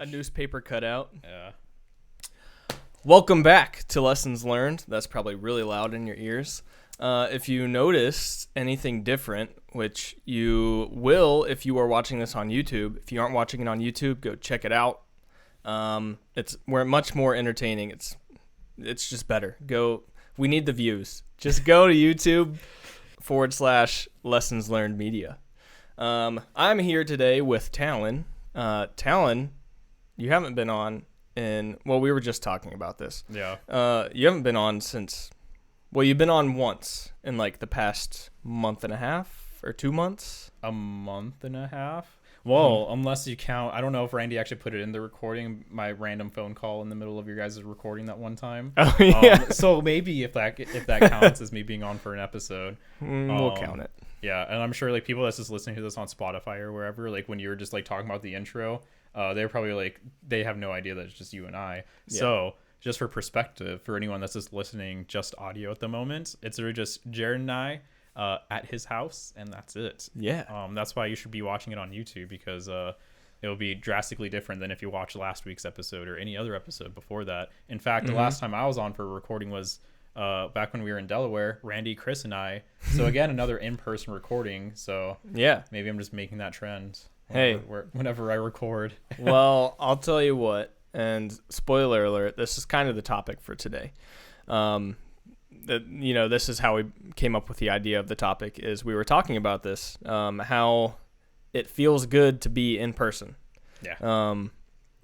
A newspaper cutout. Yeah. Welcome back to Lessons Learned. That's probably really loud in your ears. If you noticed anything different, which you will if you are watching this on YouTube. If you aren't watching it on YouTube, go check it out. We're much more entertaining. It's just better. We need the views. Just go to YouTube /Lessons Learned Media. I'm here today with Talon. Talon, you haven't been on we were just talking about this. Yeah. You haven't been on you've been on once in like the past month and a half or 2 months. A month and a half? Well, unless you count, I don't know if Randy actually put it in the recording, my random phone call in the middle of your guys' recording that one time. Oh, yeah. So maybe if that counts as me being on for an episode. We'll count it. Yeah, and I'm sure like people that's just listening to this on Spotify or wherever, like when you were just like talking about the intro, they're probably like, they have no idea that it's just you and I. Yeah. So just for perspective, for anyone that's just listening just audio at the moment, it's really just Jared and I at his house, and that's it. Yeah. That's why you should be watching it on YouTube, because it'll be drastically different than if you watch last week's episode or any other episode before that. In fact, the last time I was on for a recording was back when we were in Delaware, Randy, Chris, and I. So again, another in-person recording. So yeah, maybe I'm just making that trend. Whenever I record. Well, I'll tell you what, and spoiler alert, this is kind of the topic for today. This is how we came up with the idea of the topic. Is we were talking about this, how it feels good to be in person. Yeah.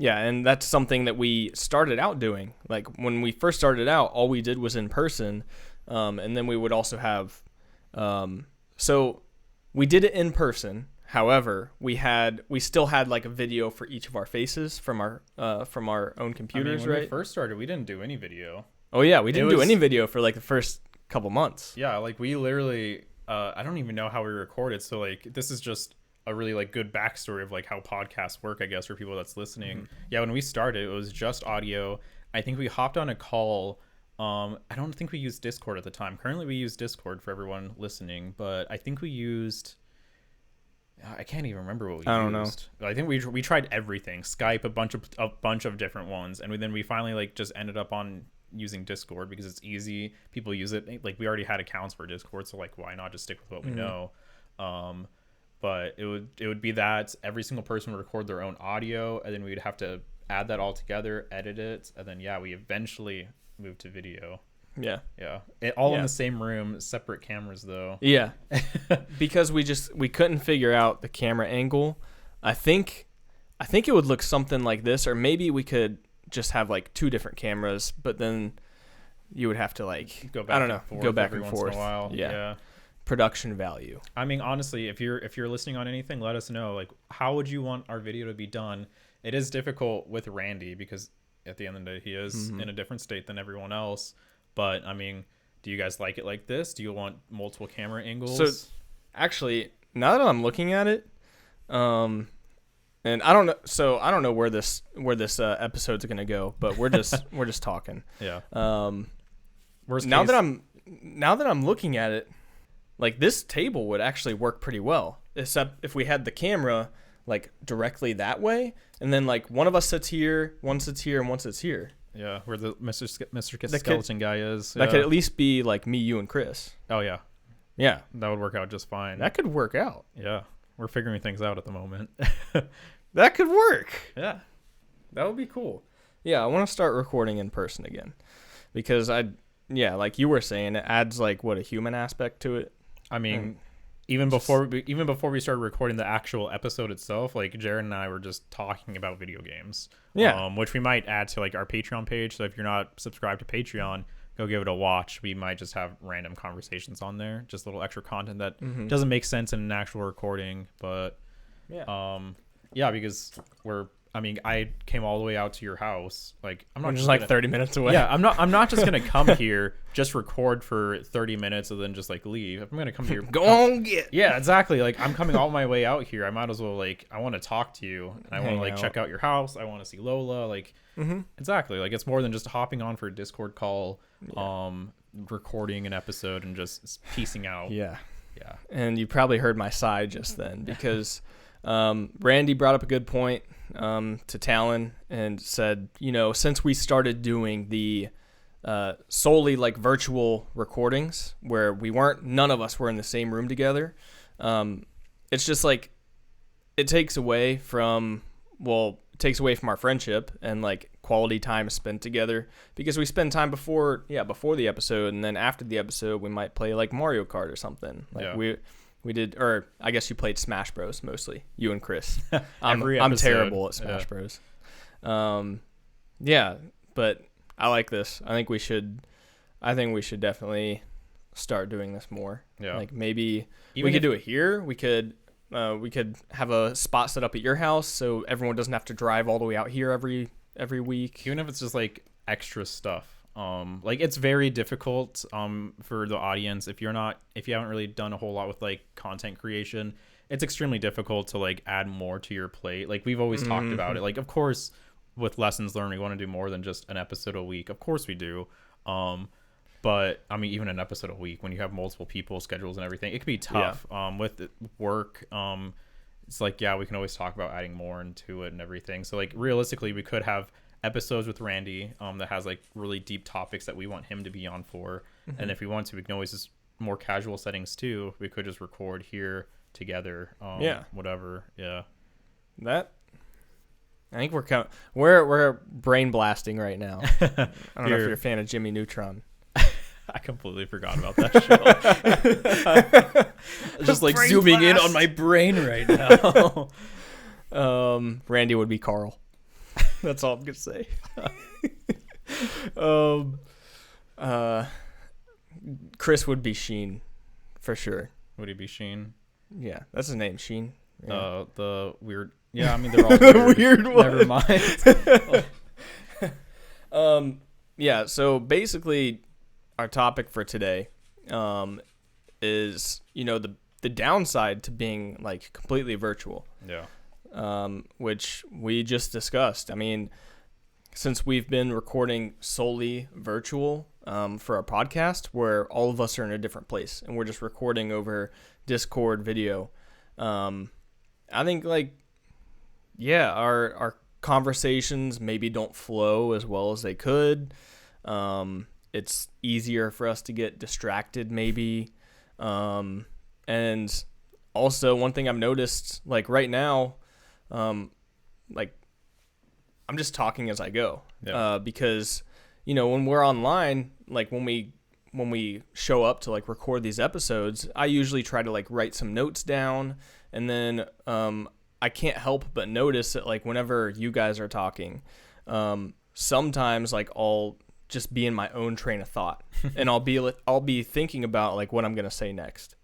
Yeah, and that's something that we started out doing. Like when we first started out, all we did was in person, and then we would also have. So we did it in person. However, we still had like a video for each of our faces from our own computers. When right? we first started, we didn't do any video. Oh yeah, we didn't do any video for like the first couple months. Yeah, like we literally, I don't even know how we recorded. So like this is just a really like good backstory of like how podcasts work, I guess, for people that's listening. Mm-hmm. Yeah, when we started, it was just audio. I think we hopped on a call. I don't think we used Discord at the time. Currently, we use Discord for everyone listening, but I think we used. I can't even remember what we used. I don't know. I think we tried everything. Skype, a bunch of different ones, and then we finally like just ended up on using Discord because it's easy. People use it. Like we already had accounts for Discord, so like why not just stick with what we know? But it would be that every single person would record their own audio, and then we would have to add that all together, edit it, and then we eventually moved to video. Yeah. In the same room, separate cameras though. Yeah. Because we couldn't figure out the camera angle. I think it would look something like this, or maybe we could just have like two different cameras, but then you would have to like go back and forth. In a while. Yeah. Production value. I mean, honestly, if you're listening on anything, let us know. Like, how would you want our video to be done? It is difficult with Randy because at the end of the day, he is in a different state than everyone else. But I mean, do you guys like it like this? Do you want multiple camera angles? So, actually, now that I'm looking at it, and I don't know. So I don't know where this episode's gonna go, but we're just talking. Yeah. Now that I'm looking at it, like this table would actually work pretty well, except if we had the camera like directly that way, and then like one of us sits here, one sits here, and one sits here. Yeah, where the Mr. Skeleton guy is. That could at least be like me, you, and Chris. Oh yeah. Yeah, that would work out just fine. That could work out. Yeah, we're figuring things out at the moment. That could work. Yeah, that would be cool. Yeah, I want to start recording in person again because like you were saying, it adds like a human aspect to it. I mean, even before we started recording the actual episode itself, like Jared and I were just talking about video games. Yeah. Which we might add to like our Patreon page. So if you're not subscribed to Patreon, go give it a watch. We might just have random conversations on there, just little extra content that doesn't make sense in an actual recording. But because I came all the way out to your house. Like I'm not just like 30 minutes away. Yeah, I'm not just gonna come here, just record for 30 minutes and then just like leave. I'm gonna come here. Yeah, exactly. Like I'm coming all my way out here. I might as well I want to talk to you, and I want to like check out your house. I want to see Lola. Like exactly. Like it's more than just hopping on for a Discord call, recording an episode and just piecing out. Yeah. And you probably heard my sigh just then because Randy brought up a good point to Talon and said, since we started doing the solely like virtual recordings where none of us were in the same room together, it's just like it takes away from our friendship and like quality time spent together, because we spend time before the episode, and then after the episode we might play like Mario Kart or something. Like we did, or I guess you played Smash Bros mostly, you and Chris. I'm terrible at Smash Bros. But I like this. I think we should definitely start doing this more. Yeah. Like maybe we could do it here. We could have a spot set up at your house so everyone doesn't have to drive all the way out here every week. Even if it's just like extra stuff. Like it's very difficult for the audience if you haven't really done a whole lot with like content creation. It's extremely difficult to like add more to your plate. Like we've always talked about it. Like of course with Lessons Learned we want to do more than just an episode a week. Of course we do. But I mean, even an episode a week, when you have multiple people, schedules and everything, it can be tough. With work, it's like, we can always talk about adding more into it and everything. So like realistically, we could have episodes with Randy that has like really deep topics that we want him to be on for. Mm-hmm. And if we want to, we can always just more casual settings too. We could just record here together. Whatever. Yeah. I think we're brain blasting right now. I don't know if you're a fan of Jimmy Neutron. I completely forgot about that show. Just like brain zooming blast in on my brain right now. Randy would be Carl. That's all I'm gonna say. Chris would be Sheen, for sure. Would he be Sheen? Yeah, that's his name, Sheen. Yeah. The weird. Yeah, I mean they're all weird. Weird one. Never mind. Yeah. So basically, our topic for today is the downside to being like completely virtual. Yeah. Which we just discussed. I mean, since we've been recording solely virtual for our podcast, where all of us are in a different place and we're just recording over Discord video, I think our conversations maybe don't flow as well as they could. It's easier for us to get distracted maybe. And also one thing I've noticed, like right now, like I'm just talking as I go, because, when we're online, like when we show up to like record these episodes, I usually try to like write some notes down, and then, I can't help but notice that like whenever you guys are talking, sometimes like I'll just be in my own train of thought and I'll be thinking about like what I'm going to say next,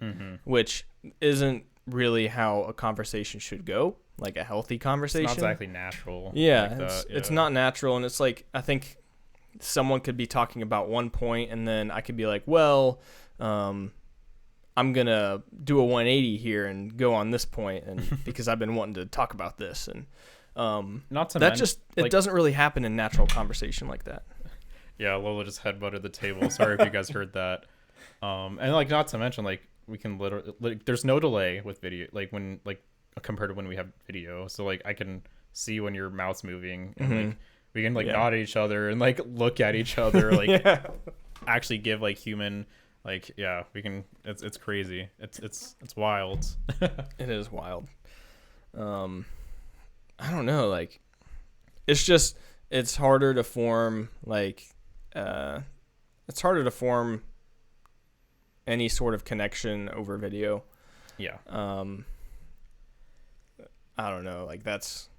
which isn't really how a conversation should go. Like a healthy conversation. It's not exactly natural. Yeah, it's not natural. And it's like, I think someone could be talking about one point and then I could be like, well, I'm going to do a 180 here and go on this point, and because I've been wanting to talk about this, and it doesn't really happen in natural conversation like that. Yeah, Lola just headbutted the table. Sorry if you guys heard that. And like not to mention like we can literally there's no delay with video, like when like compared to when we have video. So like I can see when your mouth's moving, and like we can like nod at each other and like look at each other, like actually give like human. Like, we can, it's crazy. It's wild. It is wild. I don't know. Like, it's harder to form any sort of connection over video. Yeah. I don't know. Like that's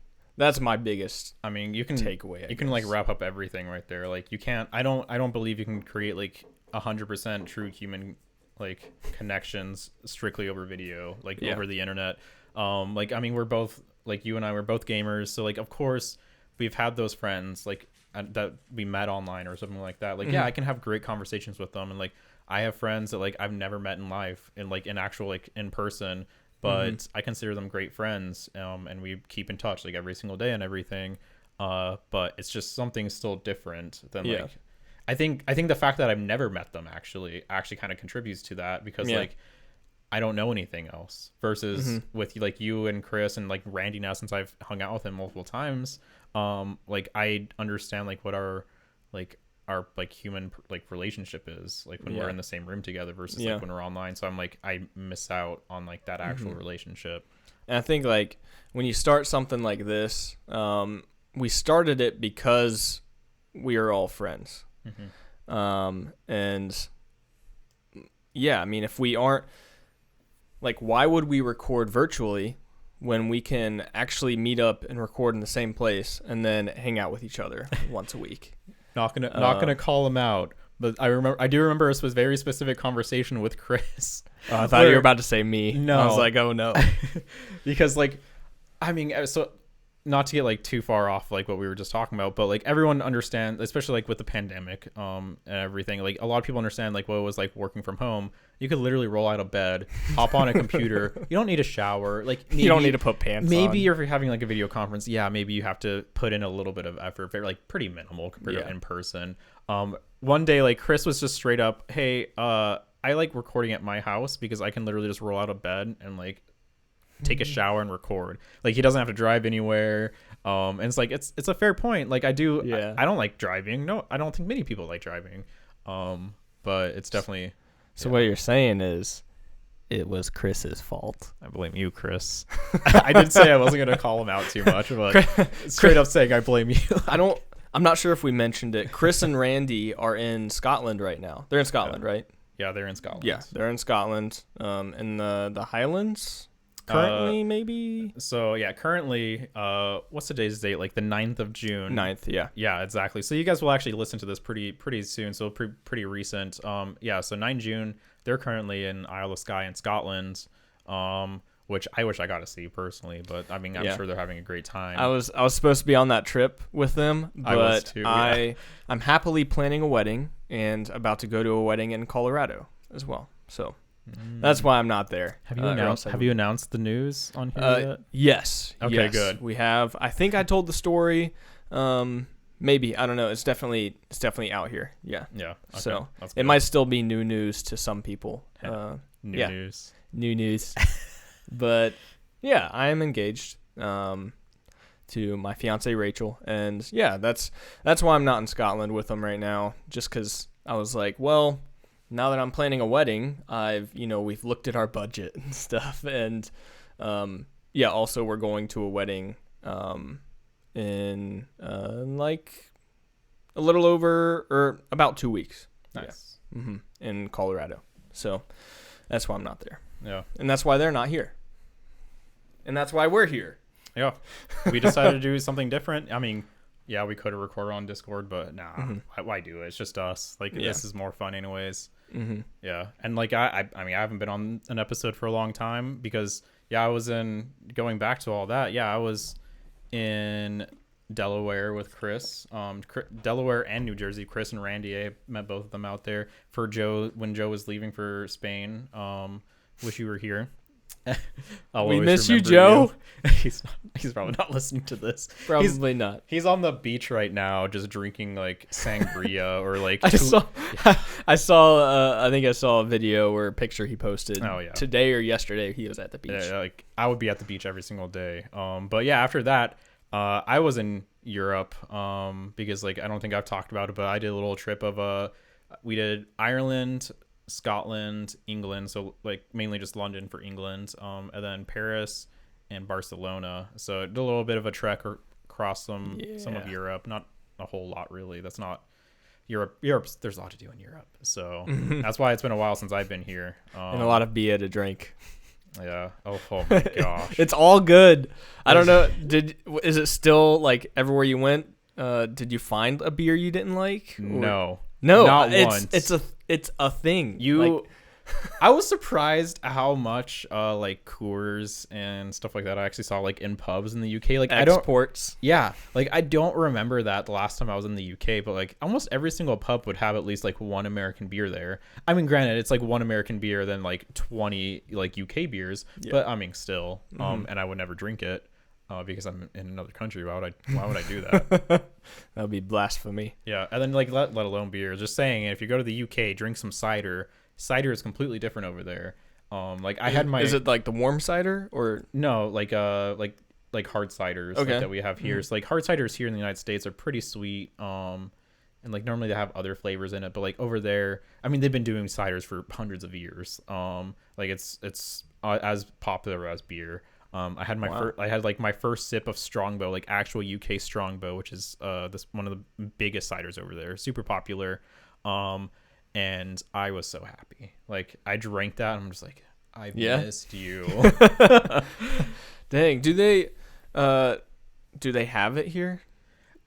my biggest, you can takeaway. You can like wrap up everything right there. Like you can't, I don't believe you can create like 100% true human like connections strictly over video, like over the internet. We're both like, you and I were both gamers, so like of course we've had those friends like that we met online or something like that. Like I can have great conversations with them, and like I have friends that like I've never met in life and like in actual like in person, but I consider them great friends, and we keep in touch like every single day and everything. But it's just something still different than like I think the fact that I've never met them actually kind of contributes to that, because like I don't know anything else. Versus with like you and Chris and like Randy now, since I've hung out with him multiple times, like I understand like what our human like relationship is like when we're in the same room together versus like when we're online. So I'm like, I miss out on like that actual relationship. And I think like when you start something like this, we started it because we are all friends. And yeah, I mean, if we aren't, like, why would we record virtually when we can actually meet up and record in the same place and then hang out with each other once a week? Not gonna call him out, but I do remember this was a very specific conversation with Chris. Oh, I thought you were about to say me. No, I was like, oh no, because like, I mean, so not to get like too far off like what we were just talking about, but like everyone understands, especially like with the pandemic and everything, like a lot of people understand like what it was like working from home. You could literally roll out of bed, hop on a computer. You don't need a shower. Like you don't need to put pants on. Maybe if you're having like a video conference, maybe you have to put in a little bit of effort, very like pretty minimal compared to in person. One day like Chris was just straight up, hey, I like recording at my house because I can literally just roll out of bed and like take a shower and record. Like he doesn't have to drive anywhere. And it's like it's a fair point. Like I don't like driving. No, I don't think many people like driving. But it's definitely. So what you're saying is it was Chris's fault. I blame you, Chris. I did say I wasn't gonna call him out too much, but straight up saying I blame you. I'm not sure if we mentioned it. Chris and Randy are in Scotland right now. They're in Scotland, right? Yeah, they're in Scotland. Yeah, they're in Scotland. In the Highlands. Currently, maybe. So yeah, currently, what's today's date? Like the 9th of June. 9th, yeah. Yeah, exactly. So you guys will actually listen to this pretty soon. So pretty recent. Yeah. So 9 June, they're currently in Isle of Skye in Scotland. Which I wish I got to see personally, but I mean, I'm sure they're having a great time. I was supposed to be on that trip with them, but I was too, I'm happily planning a wedding and about to go to a wedding in Colorado as well. So. That's why I'm not there. Have you announced the news on here yet? Yes. Okay, yes, good. We have. I think I told the story. Maybe, I don't know. It's definitely out here. Yeah. Yeah. Okay. So it might still be new news to some people. New news. But yeah, I am engaged to my fiance Rachel, and yeah, that's why I'm not in Scotland with them right now. Just because I was like, well. Now that I'm planning a wedding, we've looked at our budget and stuff, and also we're going to a wedding in like a little over or about 2 weeks. Nice. Yeah. In Colorado. So that's why I'm not there. Yeah. And that's why they're not here. And that's why we're here. Yeah. We decided to do something different. I mean, yeah, we could have recorded on Discord, but nah, why do it? It's just us. Like, this is more fun anyways. Yeah. And like, I mean, I haven't been on an episode for a long time because, I was going back to all that. Yeah, I was in Delaware with Chris, Delaware and New Jersey. Chris and Randy, I met both of them out there for Joe when Joe was leaving for Spain. Wish you were here. We miss you, Joe. He's probably not listening to this. Probably not. He's on the beach right now, just drinking like sangria or like. I think I saw a video or a picture he posted. Today or yesterday. He was at the beach. Yeah, like I would be at the beach every single day. But yeah, after that, I was in Europe. Because like I don't think I've talked about it, but I did a little trip of we did Ireland, Scotland, England, so like mainly just London for England, and then Paris and Barcelona. So did a little bit of a trek across some of Europe. Not a whole lot really. That's not Europe. There's a lot to do in Europe, so that's why it's been a while since I've been here. And a lot of beer to drink. Yeah. Oh my gosh. It's all good. I don't know. Is it still like everywhere you went? Did you find a beer you didn't like? No. No, not once. It's a thing. I was surprised how much like Coors and stuff like that I actually saw like in pubs in the UK. Like exports. I don't remember that the last time I was in the UK, but like almost every single pub would have at least like one American beer there. I mean, granted, it's like one American beer than like 20 like UK beers, but I mean still, and I would never drink it. Because I'm in another country. Why would I do that? That would be blasphemy. Yeah, and then like let alone beer. Just saying, if you go to the UK, drink some cider. Cider is completely different over there. Like I had my. Is it like the warm cider or No, like hard ciders like, that we have here. So like hard ciders here in the United States are pretty sweet. And like normally they have other flavors in it, but like over there, I mean, they've been doing ciders for hundreds of years. Like it's as popular as beer. I had my first sip of Strongbow, like actual UK Strongbow, which is this one of the biggest ciders over there, super popular. And I was so happy. Like I drank that and I'm just like, I missed you. Dang, do they have it here?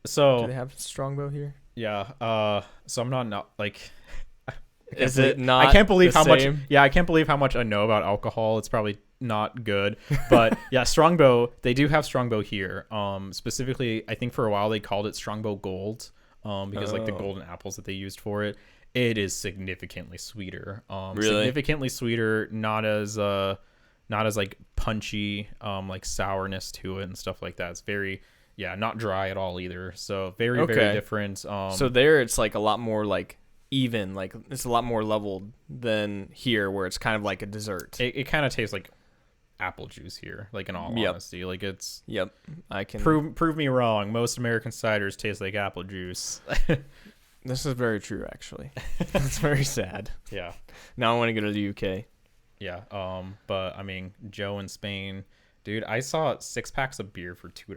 So do they have Strongbow here? Yeah. So I'm not like. Is it not? I can't believe how same? much. Yeah, I can't believe how much I know about alcohol. It's probably not good, but yeah, Strongbow. They do have Strongbow here. Specifically, I think for a while they called it Strongbow Gold. Because like the golden apples that they used for it, it is significantly sweeter. Really? Significantly sweeter. Not as like punchy. Like sourness to it and stuff like that. It's very. Yeah, not dry at all either. So very different. So there, it's like a lot more like even, like it's a lot more leveled than here, where it's kind of like a dessert. It kind of tastes like apple juice here. Like in all honesty, like it's. Yep, I can prove me wrong. Most American ciders taste like apple juice. This is very true, actually. It's very sad. Yeah. Now I want to go to the UK. Yeah. But I mean, Joe in Spain. Dude, I saw 6 packs of beer for $2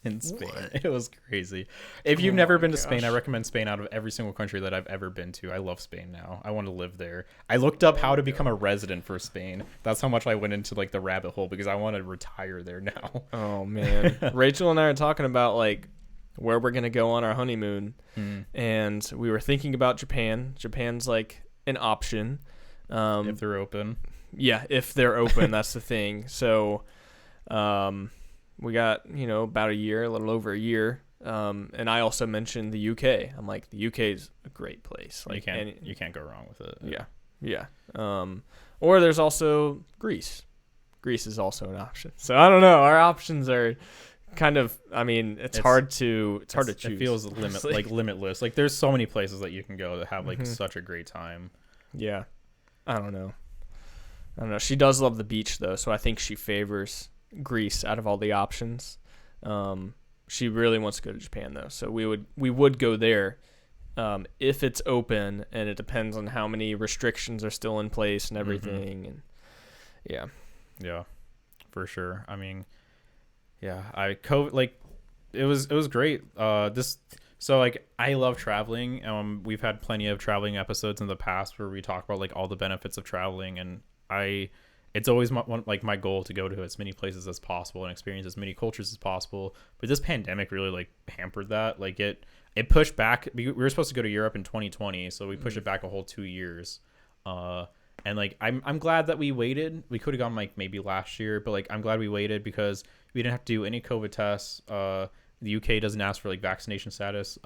in Spain. What? It was crazy. If you've never been to Spain, I recommend Spain out of every single country that I've ever been to. I love Spain now. I want to live there. I looked up how to become a resident for Spain. That's how much I went into like the rabbit hole because I want to retire there now. Oh man. Rachel and I are talking about like where we're going to go on our honeymoon. And we were thinking about Japan. Japan's like an option. If they're open. Yeah, if they're open, that's the thing. So we got, about a year, a little over a year. And I also mentioned the UK. I'm like, the UK is a great place. Like you can't go wrong with it. Yeah. Yeah. Or there's also Greece. Greece is also an option. So I don't know. Our options are kind of, it's hard to choose. It feels limitless. Like there's so many places that you can go that have like such a great time. Yeah. I don't know. She does love the beach though, so I think she favors Greece out of all the options. She really wants to go to Japan though, so we would go there if it's open, and it depends on how many restrictions are still in place and everything. And yeah, for sure. I mean, yeah, it was great. So like I love traveling. We've had plenty of traveling episodes in the past where we talk about like all the benefits of traveling, and it's always my goal to go to as many places as possible and experience as many cultures as possible. But this pandemic really like hampered that. Like it pushed back. We were supposed to go to Europe in 2020, so we pushed it back a whole 2 years. And like I'm glad that we waited. We could have gone like maybe last year, but like I'm glad we waited because we didn't have to do any COVID tests. The UK doesn't ask for like vaccination status.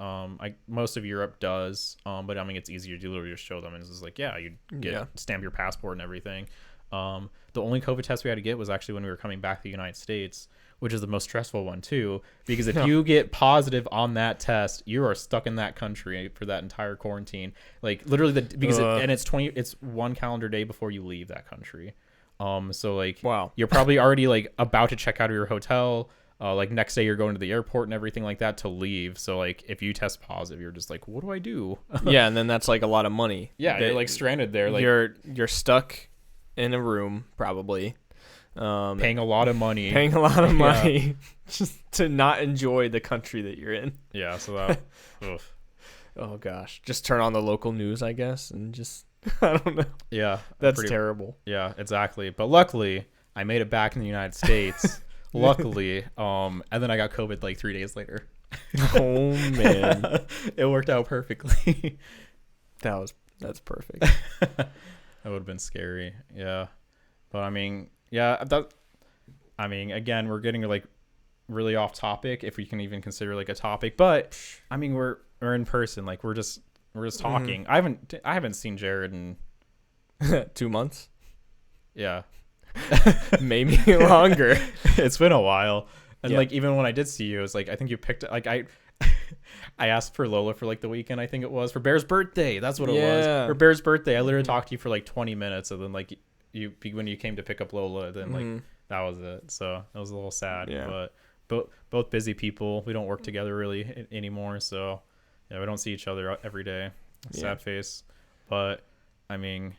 Most of Europe does. But I mean it's easier to literally just show them and it's just like, you stamp your passport and everything. The only COVID test we had to get was actually when we were coming back to the United States, which is the most stressful one too, because if you get positive on that test, you are stuck in that country for that entire quarantine. Like literally it's 1 calendar day before you leave that country. So like, wow, you're probably already like about to check out of your hotel. Like next day you're going to the airport and everything like that to leave. So like if you test positive, you're just like, what do I do? Yeah. And then that's like a lot of money. Yeah. You're like stranded there. Like you're stuck in a room probably. Paying a lot of money just to not enjoy the country that you're in. Yeah. So that, oh gosh, just turn on the local news, I guess. And just, I don't know. Yeah. That's terrible. Yeah, exactly. But luckily I made it back in the United States. Luckily, and then I got COVID like 3 days later. Oh man, it worked out perfectly. That's perfect. That would have been scary. Yeah, but I mean, again, we're getting like really off topic, if we can even consider like a topic. But I mean, we're in person, like we're just talking. I haven't seen Jared in 2 months. Yeah. Maybe longer. It's been a while, and like even when I did see you, it was like I think you picked like I asked for Lola for like the weekend. I think it was for Bear's birthday. That's what it was for Bear's birthday. I literally talked to you for like 20 minutes, and then like when you came to pick up Lola, then like that was it. So it was a little sad. Yeah. But both busy people. We don't work together really anymore. So yeah, we don't see each other every day. Sad face. But I mean,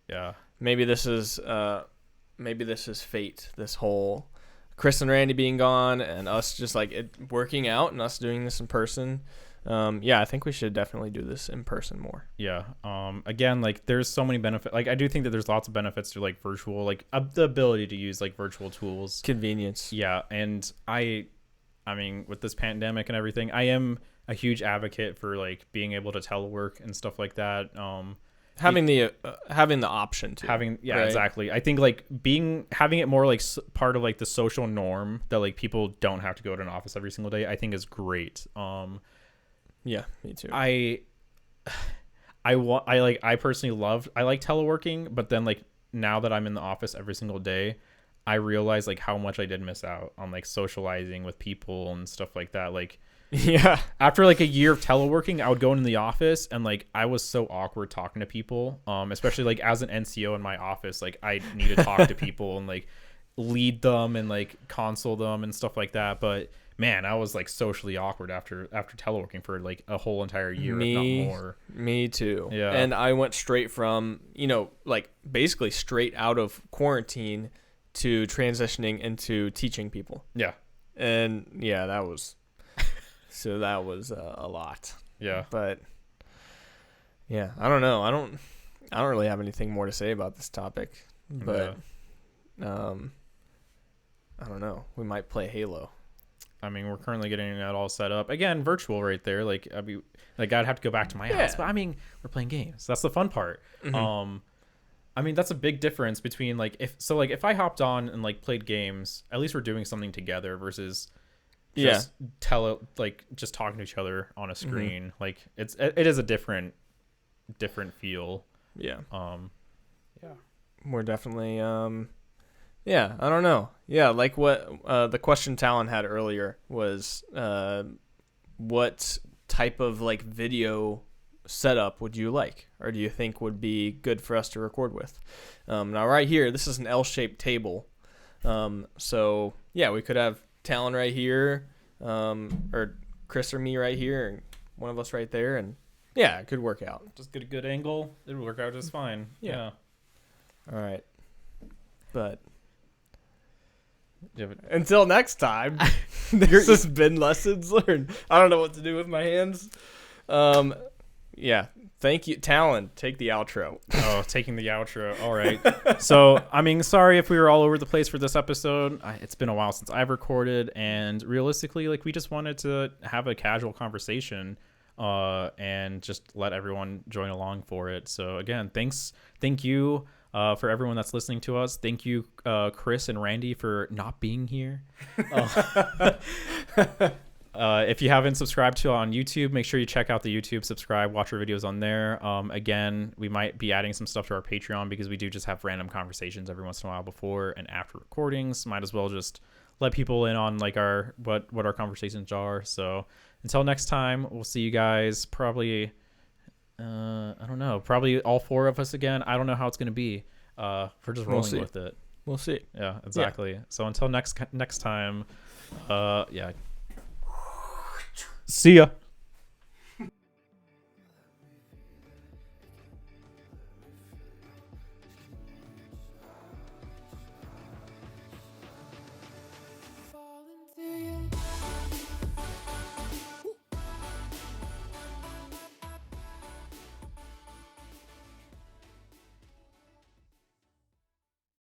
yeah. Maybe this is fate. This whole Chris and Randy being gone and us just like it working out and us doing this in person. I think we should definitely do this in person more. Yeah. Again, like there's so many benefits. Like I do think that there's lots of benefits to like virtual, like the ability to use like virtual tools. Convenience. Yeah. And I mean, with this pandemic and everything, I am a huge advocate for like being able to telework and stuff like that. Having the option to right? Exactly. I think like having it more like part of like the social norm that like people don't have to go to an office every single day, I think is great. Yeah, me too. I personally I like teleworking, but then like now that I'm in the office every single day, I realize like how much I did miss out on like socializing with people and stuff like that. Like, yeah, after like a year of teleworking, I would go into the office and like I was so awkward talking to people, especially like as an NCO in my office, like I need to talk to people and like lead them and like console them and stuff like that. But man, I was like socially awkward after teleworking for like a whole entire year, if not more. Me too. Yeah. And I went straight from, like basically straight out of quarantine to transitioning into teaching people. Yeah. And yeah, that was a lot. Yeah. But yeah, I don't know. I don't really have anything more to say about this topic, but I don't know. We might play Halo. I mean, we're currently getting that all set up. Again, virtual right there. Like, I'd have to go back to my house. But I mean, we're playing games. That's the fun part. Mm-hmm. I mean, that's a big difference between like if I hopped on and like played games, at least we're doing something together versus just just talking to each other on a screen. Mm-hmm. Like it is a different feel. Yeah. Yeah. We're definitely yeah, I don't know. Yeah, like what the question Talon had earlier was what type of like video setup would you like, or do you think would be good for us to record with? Now right here, this is an L-shaped table. So yeah, we could have Talon right here, or Chris or me right here, and one of us right there, and yeah, it could work out. Just get a good angle. It'll work out just fine. Yeah. All right. But until next time, this has been Lessons Learned. I don't know what to do with my hands. Yeah. Thank you. Talon, take the outro. Oh, taking the outro. All right. So, I mean, sorry if we were all over the place for this episode. It's been a while since I've recorded, and realistically, like, we just wanted to have a casual conversation and just let everyone join along for it. So, again, thank you for everyone that's listening to us. Thank you, Chris and Randy, for not being here. If you haven't subscribed to on YouTube, make sure you check out the YouTube, subscribe, watch our videos on there. Again, we might be adding some stuff to our Patreon because we do just have random conversations every once in a while before and after recordings. Might as well just let people in on like what our conversations are. So until next time, we'll see you guys probably, I don't know, probably all four of us again. I don't know how it's going to be. We're just rolling with it. We'll see. Yeah, exactly. Yeah. So until next time, yeah. See ya.